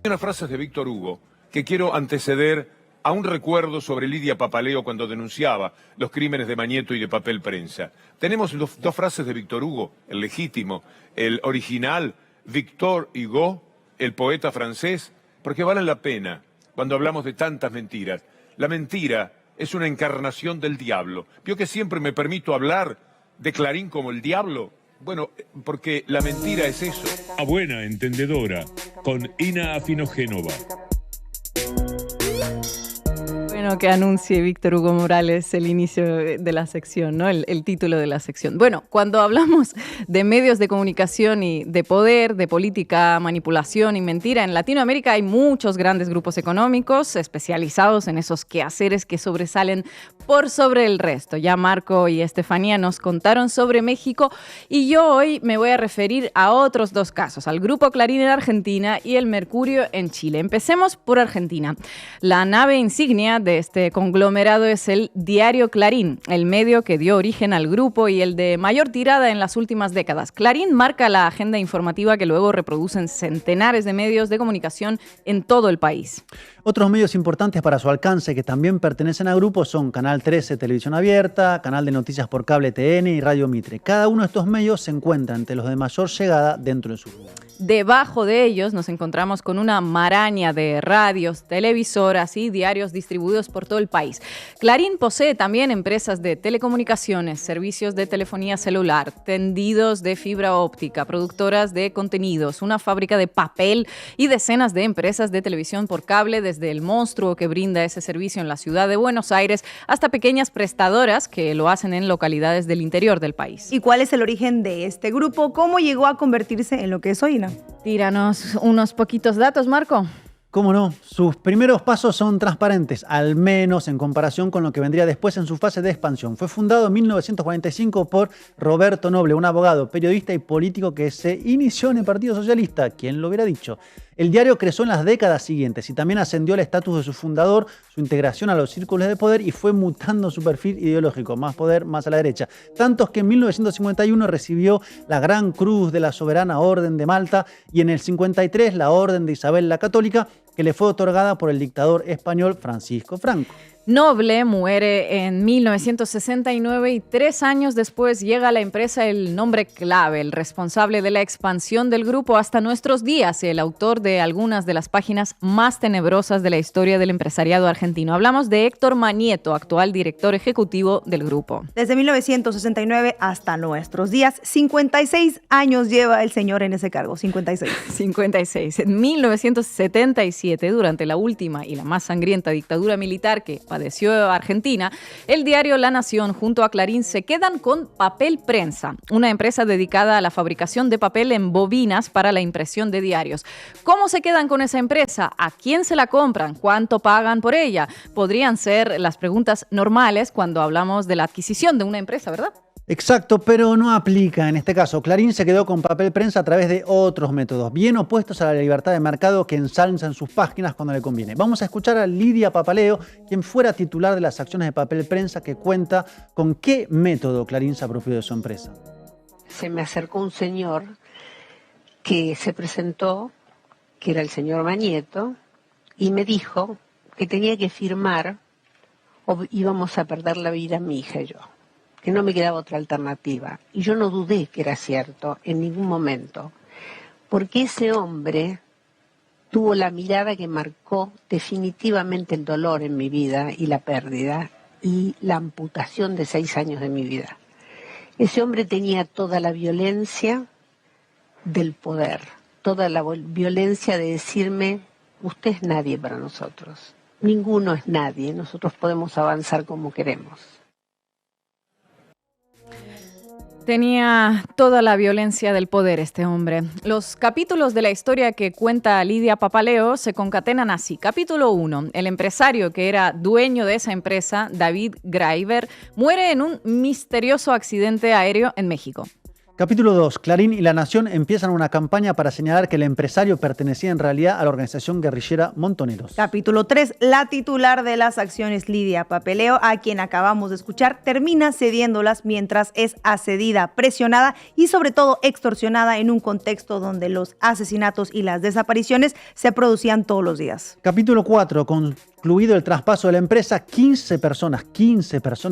Hay unas frases de Víctor Hugo que quiero anteceder a un recuerdo sobre Lidia Papaleo cuando denunciaba los crímenes de Mañeto y de Papel Prensa. Tenemos dos frases de Víctor Hugo, el legítimo, el original, Victor Hugo, el poeta francés, porque valen la pena cuando hablamos de tantas mentiras. La mentira es una encarnación del diablo. Yo que siempre me permito hablar de Clarín como el diablo. Bueno, porque la mentira es eso. A buena entendedora, con Ina Afinogénova. Bueno, que anuncie Víctor Hugo Morales el inicio de la sección, ¿no? El título de la sección. Bueno, cuando hablamos de medios de comunicación y de poder, de política, manipulación y mentira, en Latinoamérica hay muchos grandes grupos económicos especializados en esos quehaceres que sobresalen por sobre el resto. Ya Marco y Estefanía nos contaron sobre México y yo hoy me voy a referir a otros dos casos, al Grupo Clarín en Argentina y el Mercurio en Chile. Empecemos por Argentina. La nave insignia de este conglomerado es el diario Clarín, el medio que dio origen al grupo y el de mayor tirada en las últimas décadas. Clarín marca la agenda informativa que luego reproducen centenares de medios de comunicación en todo el país. Otros medios importantes para su alcance que también pertenecen al grupo son Canal 13 Televisión Abierta, Canal de Noticias por Cable TN y Radio Mitre. Cada uno de estos medios se encuentra entre los de mayor llegada dentro de su grupo. Debajo de ellos nos encontramos con una maraña de radios, televisoras y diarios distribuidos por todo el país. Clarín posee también empresas de telecomunicaciones, servicios de telefonía celular, tendidos de fibra óptica, productoras de contenidos, una fábrica de papel y decenas de empresas de televisión por cable, desde el monstruo que brinda ese servicio en la ciudad de Buenos Aires hasta pequeñas prestadoras que lo hacen en localidades del interior del país. ¿Y cuál es el origen de este grupo? ¿Cómo llegó a convertirse en lo que es hoy, Ina? Tíranos unos poquitos datos, Marco. ¿Cómo no? Sus primeros pasos son transparentes, al menos en comparación con lo que vendría después en su fase de expansión. Fue fundado en 1945 por Roberto Noble, un abogado, periodista y político que se inició en el Partido Socialista. ¿Quién lo hubiera dicho? El diario creció en las décadas siguientes y también ascendió al estatus de su fundador, su integración a los círculos de poder y fue mutando su perfil ideológico, más poder, más a la derecha. Tanto que en 1951 recibió la Gran Cruz de la Soberana Orden de Malta y en el 53 la Orden de Isabel la Católica, que le fue otorgada por el dictador español Francisco Franco. Noble muere en 1969 y 3 años después llega a la empresa el nombre clave, el responsable de la expansión del grupo hasta nuestros días, el autor de algunas de las páginas más tenebrosas de la historia del empresariado argentino. Hablamos de Héctor Mañeto, actual director ejecutivo del grupo. Desde 1969 hasta nuestros días, 56 años lleva el señor en ese cargo, 56. 56. En 1977, durante la última y la más sangrienta dictadura militar que padeció Argentina, el diario La Nación junto a Clarín se quedan con Papel Prensa, una empresa dedicada a la fabricación de papel en bobinas para la impresión de diarios. ¿Cómo se quedan con esa empresa? ¿A quién se la compran? ¿Cuánto pagan por ella? Podrían ser las preguntas normales cuando hablamos de la adquisición de una empresa, ¿verdad? Exacto, pero no aplica en este caso. Clarín se quedó con Papel Prensa a través de otros métodos, bien opuestos a la libertad de mercado que ensalza en sus páginas cuando le conviene. Vamos a escuchar a Lidia Papaleo, quien fuera titular de las acciones de Papel Prensa, que cuenta con qué método Clarín se apropió de su empresa. Se me acercó un señor que se presentó, que era el señor Mañeto, y me dijo que tenía que firmar o íbamos a perder la vida mi hija y yo, que no me quedaba otra alternativa. Y yo no dudé que era cierto en ningún momento, porque ese hombre tuvo la mirada que marcó definitivamente el dolor en mi vida y la pérdida y la amputación de 6 años de mi vida. Ese hombre tenía toda la violencia del poder, toda la violencia de decirme, usted es nadie para nosotros, ninguno es nadie, nosotros podemos avanzar como queremos. Tenía toda la violencia del poder este hombre. Los capítulos de la historia que cuenta Lidia Papaleo se concatenan así. Capítulo 1. El empresario que era dueño de esa empresa, David Graeber, muere en un misterioso accidente aéreo en México. Capítulo 2. Clarín y La Nación empiezan una campaña para señalar que el empresario pertenecía en realidad a la organización guerrillera Montoneros. Capítulo 3. La titular de las acciones Lidia Papeleo, a quien acabamos de escuchar, termina cediéndolas mientras es asedida, presionada y sobre todo extorsionada en un contexto donde los asesinatos y las desapariciones se producían todos los días. Capítulo 4. Concluido el traspaso de la empresa, 15 personas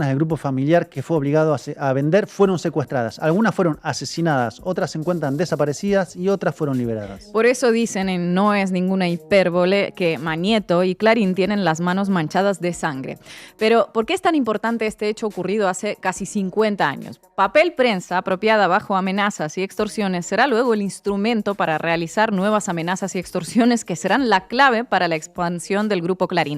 del grupo familiar que fue obligado a vender fueron secuestradas. Algunas fueron asesinadas, otras se encuentran desaparecidas y otras fueron liberadas. Por eso dicen, en No es ninguna hipérbole, que Mañeto y Clarín tienen las manos manchadas de sangre. Pero, ¿por qué es tan importante este hecho ocurrido hace casi 50 años? Papel prensa apropiada bajo amenazas y extorsiones será luego el instrumento para realizar nuevas amenazas y extorsiones que serán la clave para la expansión del grupo Clarín.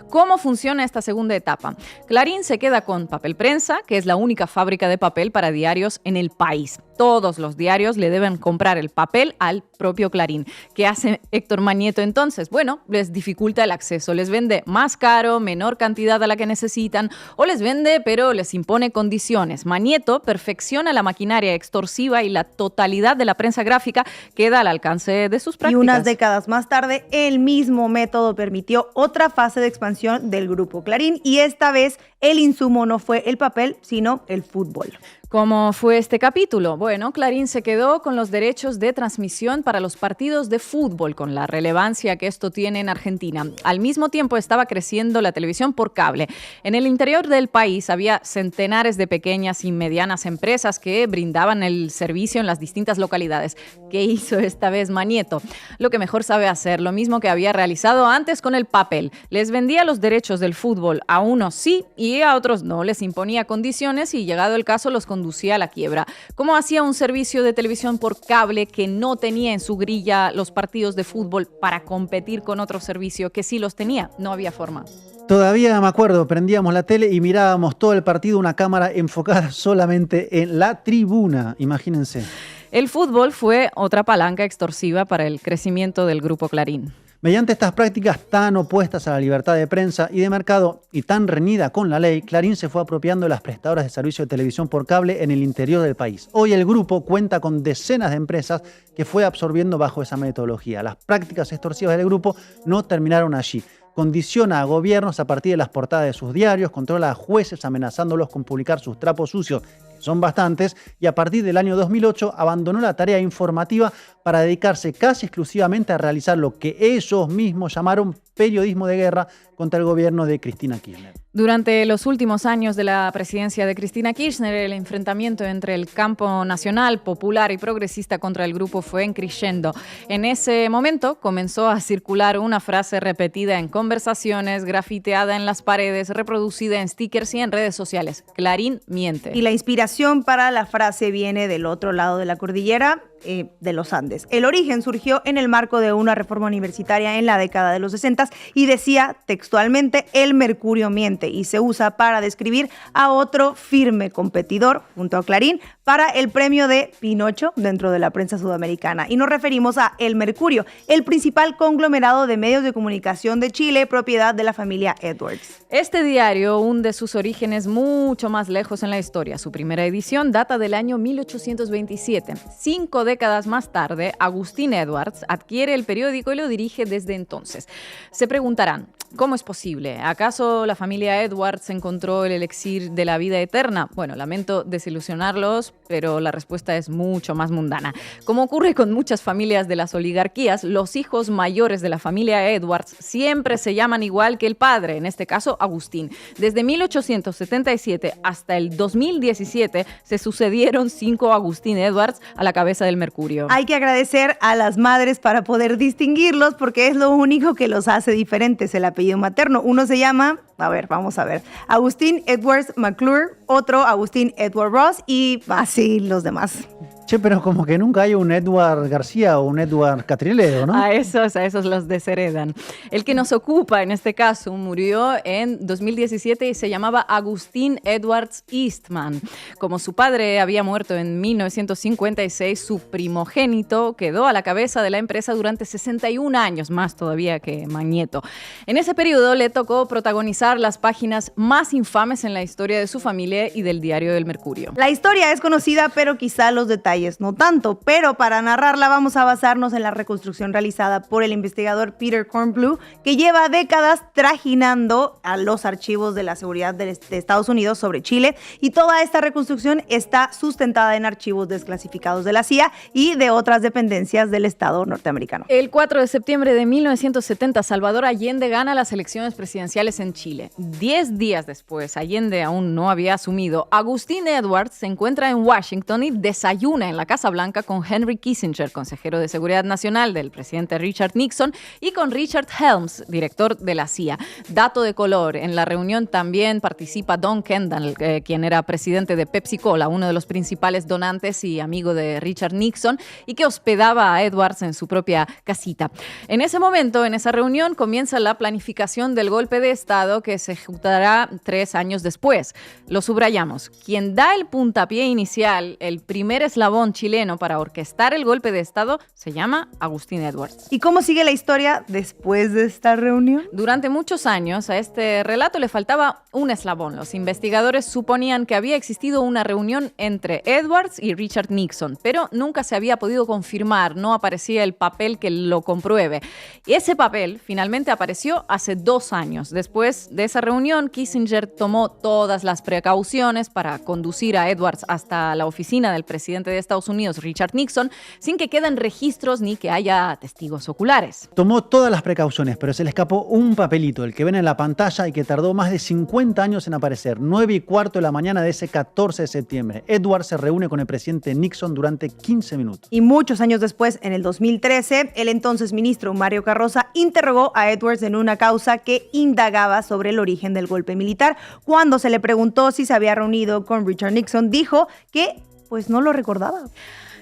¿Cómo funciona esta segunda etapa? Clarín se queda con Papel Prensa, que es la única fábrica de papel para diarios en el país. Todos los diarios le deben comprar el papel al propio Clarín. ¿Qué hace Héctor Mañeto entonces? Bueno, les dificulta el acceso, les vende más caro, menor cantidad a la que necesitan, o les vende pero les impone condiciones. Mañeto perfecciona la maquinaria extorsiva y la totalidad de la prensa gráfica queda al alcance de sus prácticas. Y unas décadas más tarde, el mismo método permitió otra fase de expansión del grupo Clarín, y esta vez el insumo no fue el papel, sino el fútbol. ¿Cómo fue este capítulo? Bueno, Clarín se quedó con los derechos de transmisión para los partidos de fútbol, con la relevancia que esto tiene en Argentina. Al mismo tiempo estaba creciendo la televisión por cable. En el interior del país había centenares de pequeñas y medianas empresas que brindaban el servicio en las distintas localidades. ¿Qué hizo esta vez Mañeto? Lo que mejor sabe hacer, lo mismo que había realizado antes con el papel. Les vendía los derechos del fútbol, a unos sí y a otros no. Les imponía condiciones y, llegado el caso, los conducía a la quiebra. ¿Cómo hacía un servicio de televisión por cable que no tenía en su grilla los partidos de fútbol para competir con otro servicio que sí los tenía? No había forma. Todavía me acuerdo, prendíamos la tele y mirábamos todo el partido, una cámara enfocada solamente en la tribuna, imagínense. El fútbol fue otra palanca extorsiva para el crecimiento del grupo Clarín. Mediante estas prácticas tan opuestas a la libertad de prensa y de mercado y tan reñida con la ley, Clarín se fue apropiando de las prestadoras de servicio de televisión por cable en el interior del país. Hoy el grupo cuenta con decenas de empresas que fue absorbiendo bajo esa metodología. Las prácticas extorsivas del grupo no terminaron allí. Condiciona a gobiernos a partir de las portadas de sus diarios, controla a jueces amenazándolos con publicar sus trapos sucios, que son bastantes, y a partir del año 2008 abandonó la tarea informativa para dedicarse casi exclusivamente a realizar lo que ellos mismos llamaron periodismo de guerra contra el gobierno de Cristina Kirchner. Durante los últimos años de la presidencia de Cristina Kirchner, el enfrentamiento entre el campo nacional, popular y progresista contra el grupo fue increciendo. En ese momento comenzó a circular una frase repetida en conversaciones, grafiteada en las paredes, reproducida en stickers y en redes sociales: Clarín miente. Y la inspiración para la frase viene del otro lado de la cordillera, de los Andes. El origen surgió en el marco de una reforma universitaria en la década de los 60 y decía textualmente: el mercurio miente, y se usa para describir a otro firme competidor junto a Clarín para el premio de Pinocho dentro de la prensa sudamericana. Y nos referimos a El Mercurio, el principal conglomerado de medios de comunicación de Chile, propiedad de la familia Edwards. Este diario hunde sus orígenes mucho más lejos en la historia. Su primera edición data del año 1827. 5 décadas más tarde, Agustín Edwards adquiere el periódico y lo dirige desde entonces. Se preguntarán, ¿cómo es posible? ¿Acaso la familia Edwards encontró el elixir de la vida eterna? Bueno, lamento desilusionarlos, pero la respuesta es mucho más mundana. Como ocurre con muchas familias de las oligarquías, los hijos mayores de la familia Edwards siempre se llaman igual que el padre, en este caso Agustín. Desde 1877 hasta el 2017 se sucedieron 5 Agustín Edwards a la cabeza del Mercurio. Hay que agradecer a las madres para poder distinguirlos, porque es lo único que los hace diferentes, el apellido materno. Uno se llama, vamos a ver, Agustín Edwards McClure, otro Agustín Edward Ross y así los demás. Che, pero como que nunca hay un Edward García o un Edward Catriledo, ¿no? A esos los desheredan. El que nos ocupa en este caso murió en 2017 y se llamaba Agustín Edwards Eastman. Como su padre había muerto en 1956, su primogénito quedó a la cabeza de la empresa durante 61 años, más todavía que Mañeto. En ese periodo le tocó protagonizar las páginas más infames en la historia de su familia y del diario El Mercurio. La historia es conocida, pero quizá los detalles detalles no tanto, pero para narrarla vamos a basarnos en la reconstrucción realizada por el investigador Peter Kornbluh, que lleva décadas trajinando a los archivos de la seguridad de Estados Unidos sobre Chile, y toda esta reconstrucción está sustentada en archivos desclasificados de la CIA y de otras dependencias del Estado norteamericano. El 4 de septiembre de 1970, Salvador Allende gana las elecciones presidenciales en Chile. 10 días después, Allende aún no había asumido. Agustín Edwards se encuentra en Washington y desayuna en la Casa Blanca con Henry Kissinger, consejero de Seguridad Nacional del presidente Richard Nixon, y con Richard Helms, director de la CIA. Dato de color, en la reunión también participa Don Kendall, quien era presidente de Pepsi Cola, uno de los principales donantes y amigo de Richard Nixon, y que hospedaba a Edwards en su propia casita. En ese momento, en esa reunión, comienza la planificación del golpe de Estado que se ejecutará 3 años después. Lo subrayamos. Quien da el puntapié inicial, el primer eslabón chileno para orquestar el golpe de Estado, se llama Agustín Edwards. ¿Y cómo sigue la historia después de esta reunión? Durante muchos años a este relato le faltaba un eslabón. Los investigadores suponían que había existido una reunión entre Edwards y Richard Nixon, pero nunca se había podido confirmar, no aparecía el papel que lo compruebe. Y ese papel finalmente apareció hace 2 años. Después de esa reunión, Kissinger tomó todas las precauciones para conducir a Edwards hasta la oficina del presidente de Estados Unidos, Richard Nixon, sin que queden registros ni que haya testigos oculares. Tomó todas las precauciones, pero se le escapó un papelito, el que ven en la pantalla y que tardó más de 50 años en aparecer. 9:15 de la mañana de ese 14 de septiembre. Edwards se reúne con el presidente Nixon durante 15 minutos. Y muchos años después, en el 2013, el entonces ministro Mario Carroza interrogó a Edwards en una causa que indagaba sobre el origen del golpe militar. Cuando se le preguntó si se había reunido con Richard Nixon, dijo que pues no lo recordaba.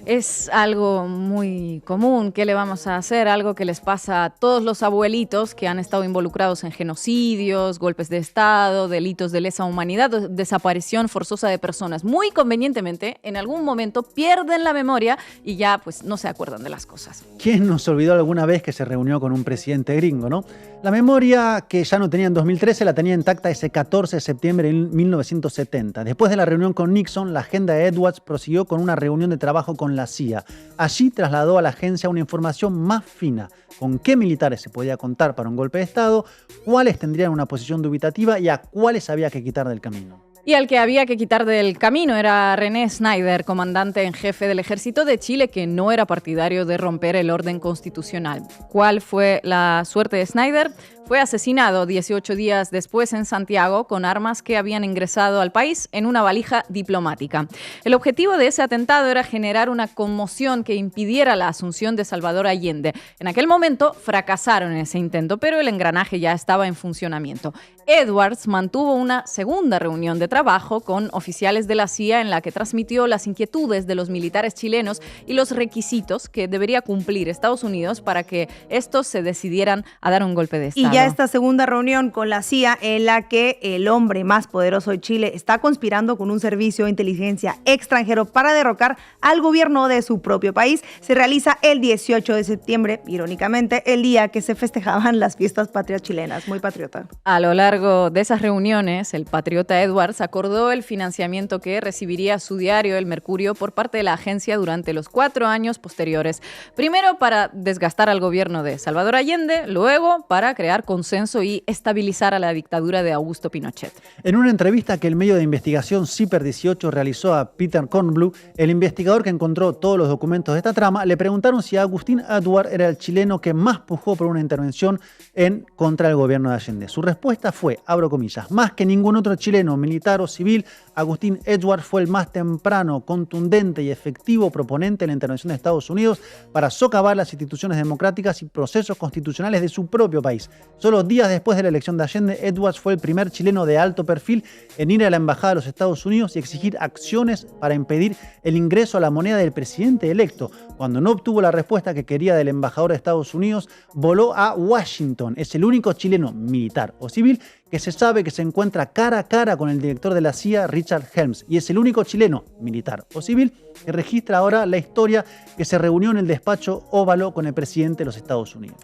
Es algo muy común. ¿Qué le vamos a hacer? Algo que les pasa a todos los abuelitos que han estado involucrados en genocidios, golpes de Estado, delitos de lesa humanidad, desaparición forzosa de personas. Muy convenientemente, en algún momento pierden la memoria y ya pues no se acuerdan de las cosas. ¿Quién nos olvidó alguna vez que se reunió con un presidente gringo, no? La memoria que ya no tenía en 2013 la tenía intacta ese 14 de septiembre de 1970. Después de la reunión con Nixon, la agenda de Edwards prosiguió con una reunión de trabajo con la CIA. Allí trasladó a la agencia una información más fina, con qué militares se podía contar para un golpe de Estado, cuáles tendrían una posición dubitativa y a cuáles había que quitar del camino. Y al que había que quitar del camino era René Snyder, comandante en jefe del Ejército de Chile, que no era partidario de romper el orden constitucional. ¿Cuál fue la suerte de Snyder? Fue asesinado 18 días después en Santiago con armas que habían ingresado al país en una valija diplomática. El objetivo de ese atentado era generar una conmoción que impidiera la asunción de Salvador Allende. En aquel momento fracasaron en ese intento, pero el engranaje ya estaba en funcionamiento. Edwards mantuvo una segunda reunión de trabajo con oficiales de la CIA en la que transmitió las inquietudes de los militares chilenos y los requisitos que debería cumplir Estados Unidos para que estos se decidieran a dar un golpe de Estado. Y ya esta segunda reunión con la CIA, en la que el hombre más poderoso de Chile está conspirando con un servicio de inteligencia extranjero para derrocar al gobierno de su propio país, se realiza el 18 de septiembre, irónicamente, el día que se festejaban las fiestas patrias chilenas. Muy patriota. A lo largo de esas reuniones, el patriota Edwards acordó el financiamiento que recibiría su diario El Mercurio por parte de la agencia durante los 4 años posteriores. Primero para desgastar al gobierno de Salvador Allende, luego para crear consenso y estabilizar a la dictadura de Augusto Pinochet. En una entrevista que el medio de investigación CIPER 18 realizó a Peter Kornbluh, el investigador que encontró todos los documentos de esta trama, le preguntaron si Agustín Edwards era el chileno que más pujó por una intervención en contra del gobierno de Allende. Su respuesta fue, abro comillas, más que ningún otro chileno, militar o civil, Agustín Edwards fue el más temprano, contundente y efectivo proponente de la intervención de Estados Unidos para socavar las instituciones democráticas y procesos constitucionales de su propio país. Solo días después de la elección de Allende, Edwards fue el primer chileno de alto perfil en ir a la embajada de los Estados Unidos y exigir acciones para impedir el ingreso a la moneda del presidente electo. Cuando no obtuvo la respuesta que quería del embajador de Estados Unidos, voló a Washington. Es el único chileno militar o civil que se sabe que se encuentra cara a cara con el director de la CIA, Richard Helms, y es el único chileno militar o civil que registra ahora la historia que se reunió en el despacho Óvalo con el presidente de los Estados Unidos.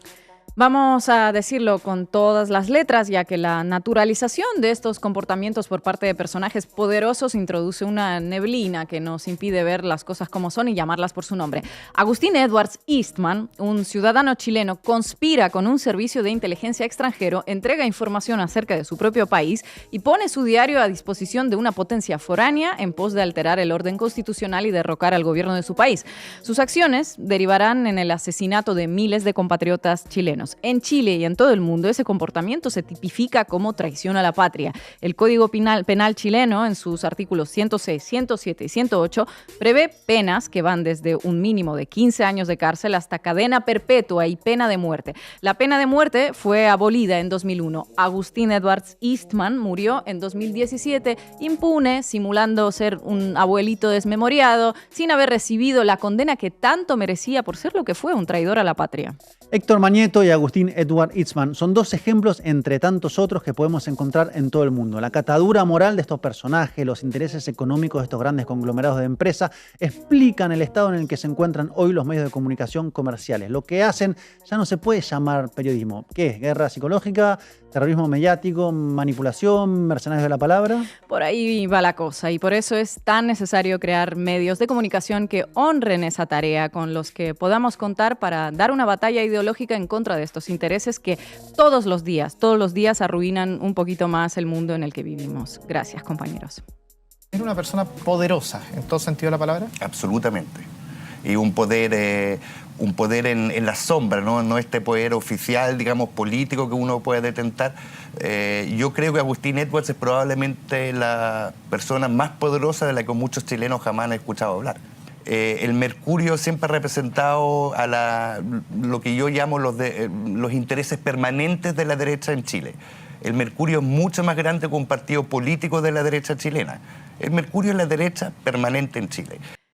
Vamos a decirlo con todas las letras, ya que la naturalización de estos comportamientos por parte de personajes poderosos introduce una neblina que nos impide ver las cosas como son y llamarlas por su nombre. Agustín Edwards Eastman, un ciudadano chileno, conspira con un servicio de inteligencia extranjero, entrega información acerca de su propio país y pone su diario a disposición de una potencia foránea en pos de alterar el orden constitucional y derrocar al gobierno de su país. Sus acciones derivarán en el asesinato de miles de compatriotas chilenos. En Chile y en todo el mundo, ese comportamiento se tipifica como traición a la patria. El Código Penal chileno, en sus artículos 106, 107 y 108, prevé penas que van desde un mínimo de 15 años de cárcel hasta cadena perpetua y pena de muerte. La pena de muerte fue abolida en 2001. Agustín Edwards Eastman murió en 2017, impune, simulando ser un abuelito desmemoriado, sin haber recibido la condena que tanto merecía por ser lo que fue, un traidor a la patria. Héctor Mañeto y Agustín Edward Eastman son dos ejemplos entre tantos otros que podemos encontrar en todo el mundo. La catadura moral de estos personajes, los intereses económicos de estos grandes conglomerados de empresa explican el estado en el que se encuentran hoy los medios de comunicación comerciales. Lo que hacen ya no se puede llamar periodismo. ¿Qué es? ¿Guerra psicológica? ¿Terrorismo mediático? ¿Manipulación? ¿Mercenarios de la palabra? Por ahí va la cosa y por eso es tan necesario crear medios de comunicación que honren esa tarea, con los que podamos contar para dar una batalla ideológica en contra de estos intereses que todos los días arruinan un poquito más el mundo en el que vivimos. Gracias, compañeros. ¿Es una persona poderosa en todo sentido de la palabra? Absolutamente. Y un poder en la sombra, no este poder oficial, digamos, político que uno puede detentar. Yo creo que Agustín Edwards es probablemente la persona más poderosa de la que muchos chilenos jamás han escuchado hablar. El Mercurio siempre ha representado a lo que yo llamo los intereses permanentes de la derecha en Chile. El Mercurio es mucho más grande que un partido político de la derecha chilena. El Mercurio es la derecha permanente en Chile.